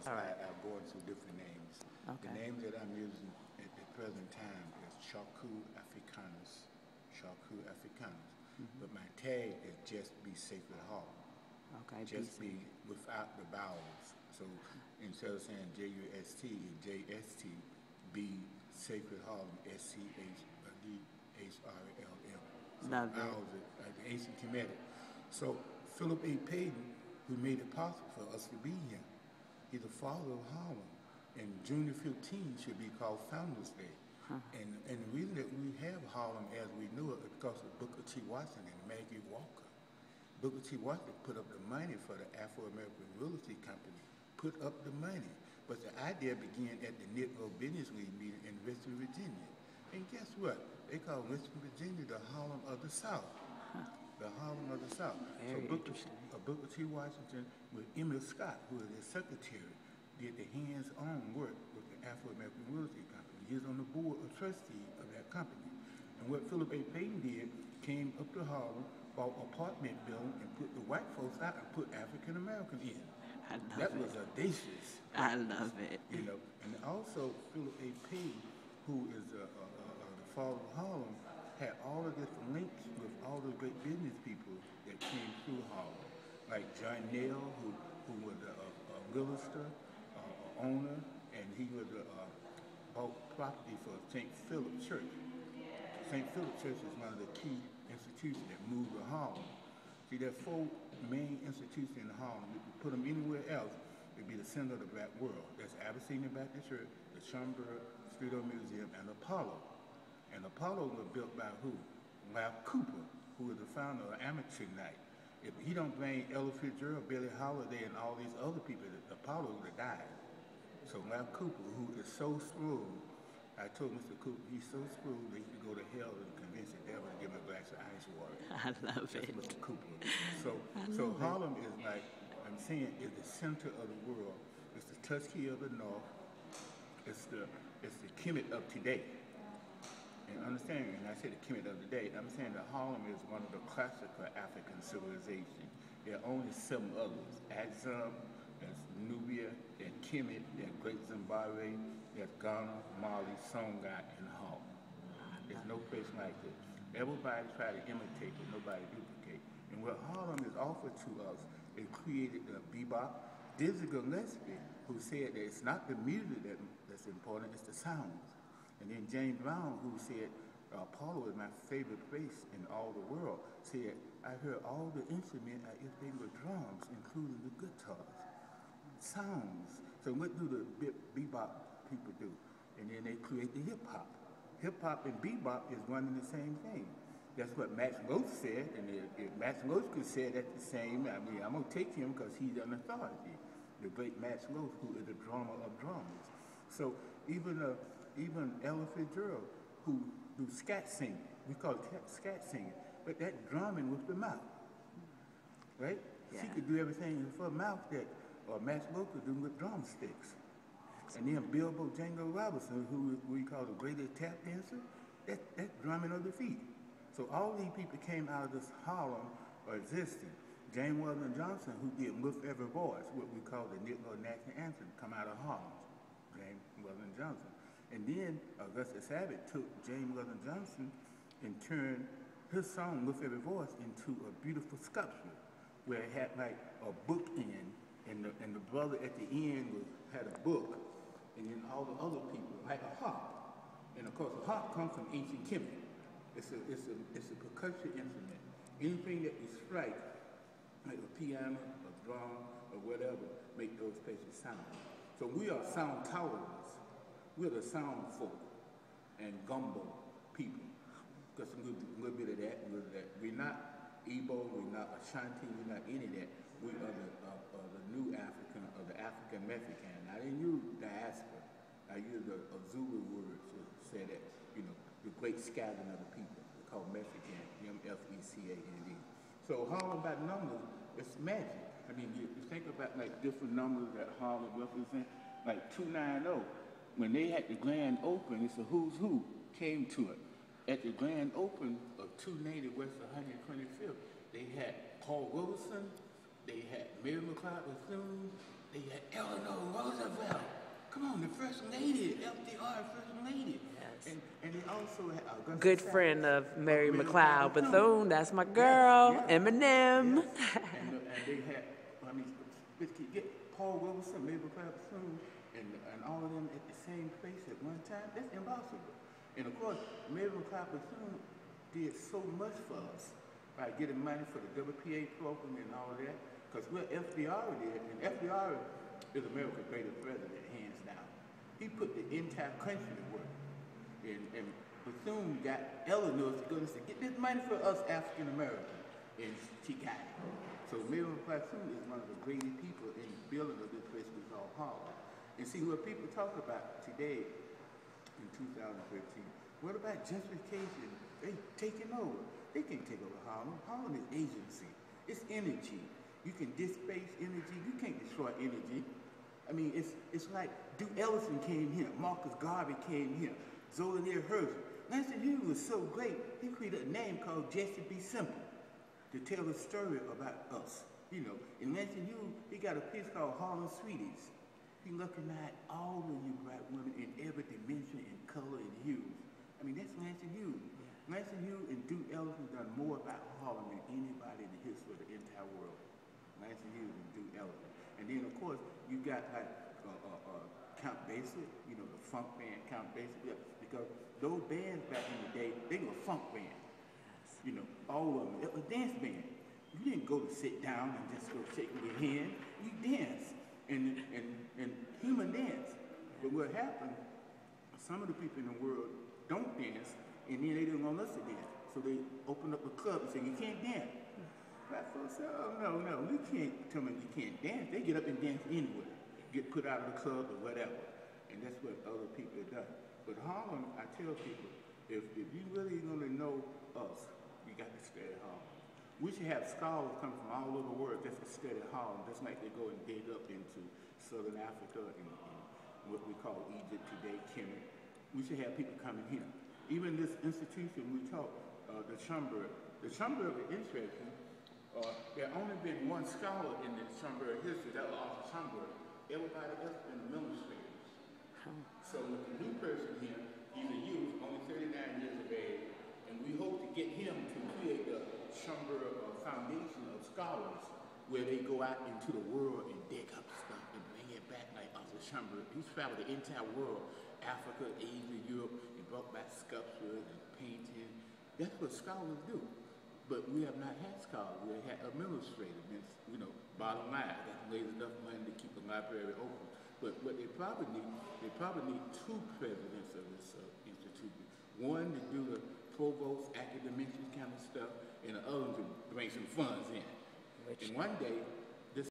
because I'm going through different names. Okay. The name that I'm using at the present time is Shaku Africanus. Shaku Africanus. But my tag is just be Sacred Harlem. Okay. Just be without the vowels. So instead of saying J-U-S-T, it's J-S-T, be Sacred Harlem, S-C-H-D-H-R-L-M. So Love it. vowels are the ancient Kemetic. So Philip A. Payton, who made it possible for us to be here, he's the father of Harlem. And June the 15th should be called Founders Day. And the reason that we have Harlem as we know it is because of Booker T. Washington and Maggie Walker. Booker T. Washington put up the money for the Afro-American Realty Company, put up the money. But the idea began at the Negro Business League meeting in Richmond, Virginia. And guess what? They call Richmond, Virginia the Harlem of the South. The Harlem of the South. Very interesting. Booker T. Washington with Emil Scott, who was his secretary, did the hands-on work with the Afro-American Realty Company. He was on the board of trustees of that company. And what Philip A. Payton did, came up to Harlem, bought apartment building, and put the white folks out and put African Americans in. I love That it. was audacious. I love it. You know, and also Philip A. Payton, who is the father of Harlem, had all of this links with all the great business people that came through Harlem, like John Nail, who was a realtor, owner, and he was bought property for St. Philip Church. St. Philip Church is one of the key institutions that moved to Harlem. See, there are four main institutions in Harlem. If you put them anywhere else, it'd be the center of the black world. That's Abyssinian Baptist Church, the Schomburg Street Art Museum, and Apollo. And Apollo was built by who? Ralph Cooper, who was the founder of Amateur Night. If he don't bring Ella Fitzgerald, Billie Holiday, and all these other people, Apollo would have died. So Ralph Cooper, who is so screwed, I told Mr. Cooper, he's so screwed that he could go to hell and convince the devil to give him a glass of ice water. I love That's it. Mr. Cooper. So Harlem is like, I'm saying, is the center of the world. It's the Tuskegee of the North. It's the Kemet of today. And understand, when I say the Kemet of the day, I'm saying that Harlem is one of the classical African civilizations. There are only 7 others. Axum, there's Nubia, there's Kemet, there's Great Zimbabwe, there's Ghana, Mali, Songhai, and Harlem. There's no place like this. Everybody try to imitate, but nobody duplicate. And what Harlem has offered to us, it created the bebop. Dizzy Gillespie, who said that it's not the music that's important, it's the sounds. And then James Brown, who said, Apollo is my favorite place in all the world, said, I heard all the instruments as if they were drums, including the guitars. Sounds. So what do the bebop people do? And then they create the hip-hop. Hip-hop and bebop is one and the same thing. That's what Max Roach said, and if Max Roach could say that the same, I mean, I'm going to take him because he's an authority. The great Max Roach, who is the drummer of drummers. So even Ella Fitzgerald, who do scat singing, we call it scat singing, but that drumming with the mouth, right? Yeah. She could do everything for a mouth that Max Roach could do with drumsticks. And then Bilbo Django Robinson, who we call the greatest tap dancer, that's drumming of the feet. So all these people came out of this Harlem or existing. James Weldon Johnson, who did With Every Voice, what we call the Negro National Anthem, come out of Harlem. James Weldon Johnson. And then Augustus Abbott took James Weldon Johnson and turned his song, With Every Voice, into a beautiful sculpture where it had like a book end, and the brother at the end had a book, and then all the other people, like a harp. And of course, a harp comes from ancient Kemet. It's a percussion instrument. Anything that you strike, like a piano, a drum, or whatever, make those places sound. So we are sound tolerance. We're the sound folk and gumbo people. Got some little bit of that, We're not Igbo, we're not Ashanti, we're not any of that. We are the new African, or the African Mexican. I didn't use diaspora. I used a Zulu word to say that, the great scattering of the people. They're called Mexican, M-F-E-C-A-N-E. So Harlem by numbers, it's magic. I mean, you think about like different numbers that Harlem represent, like 290. When they had the grand open, it's a who's who came to it. At the grand open of 290 West 125th, they had Paul Wilson, they had Mary McLeod Bethune, they had Eleanor Roosevelt. First Lady, FDR, First Lady. Yes. And they also had Good friend of Mary McLeod Bethune. That's my girl. Yes, yes. Eminem. Yes. And they had, I mean, get Paul Wilson, Mary McLeod Bethune, and all of them at the same place at one time. That's impossible. And of course, Mary McLeod Bethune did so much for us by getting money for the WPA program and all of that. Because what FDR did, and FDR is America's greatest president, hands down. He put the entire country to work. And Bethune got Eleanor to go and say, get this money for us African Americans. And she got it. So Mary McLeod Bethune is one of the greatest people in the building of this place we call Harlem. And see, what people talk about today in 2013, what about gentrification? They taking over. They can't take over Harlem. Harlem is agency. It's energy. You can displace energy. You can't destroy energy. I mean, it's like Duke Ellison came here. Marcus Garvey came here. Zola Near Herzl. Langston Hughes was so great, he created a name called Jesse B. Simple to tell a story about us. You know, in Langston Hughes, he got a piece called Harlem Sweeties. He recognized all of you black women in every dimension and color and hues. I mean, that's Langston Hughes. Yeah. Langston Hughes and Duke Ellison done more about Harlem than anybody in the history of the entire world. Langston Hughes and Duke Ellison. And then, of course, you got like Count Basie, you know, the funk band Count Basie. Yeah, because those bands back in the day, they were funk bands. You know, all of them. It was dance band. You didn't go to sit down and just go shaking your hand. You dance and human dance. But what happened, some of the people in the world don't dance, and then they didn't want us to dance. So they opened up a club and said, you can't dance. Black folks said, oh, no, you can't tell me you can't dance. They get up and dance anyway, get put out of the club or whatever. And that's what other people have done. But Harlem, I tell people, if you really want to know us, you got to stay at Harlem. We should have scholars come from all over the world just to study Harlem, just like they go and dig up into Southern Africa and what we call Egypt today, Kemet. We should have people coming here. Even this institution we talk, the Schomburg. The Schomburg is interesting. There only been one scholar in the Schomburg history, that was Arthur Schomburg. Everybody else been administrators. So with the new person here, he's a youth, only 39 years of age, and we hope to get him to create the Schomburg Foundation of Scholars, where they go out into the world and dig up stuff and bring it back like Arthur Schomburg. He's traveled the entire world, Africa, Asia, Europe, and brought back sculpture and painting. That's what scholars do. But we have not had scholars. We have had administrators. You know, bottom line, that's raise enough money to keep the library open. But what they probably need two presidents of this institution. One to do the provost, academic kind of stuff, and the other to bring some funds in. And one day,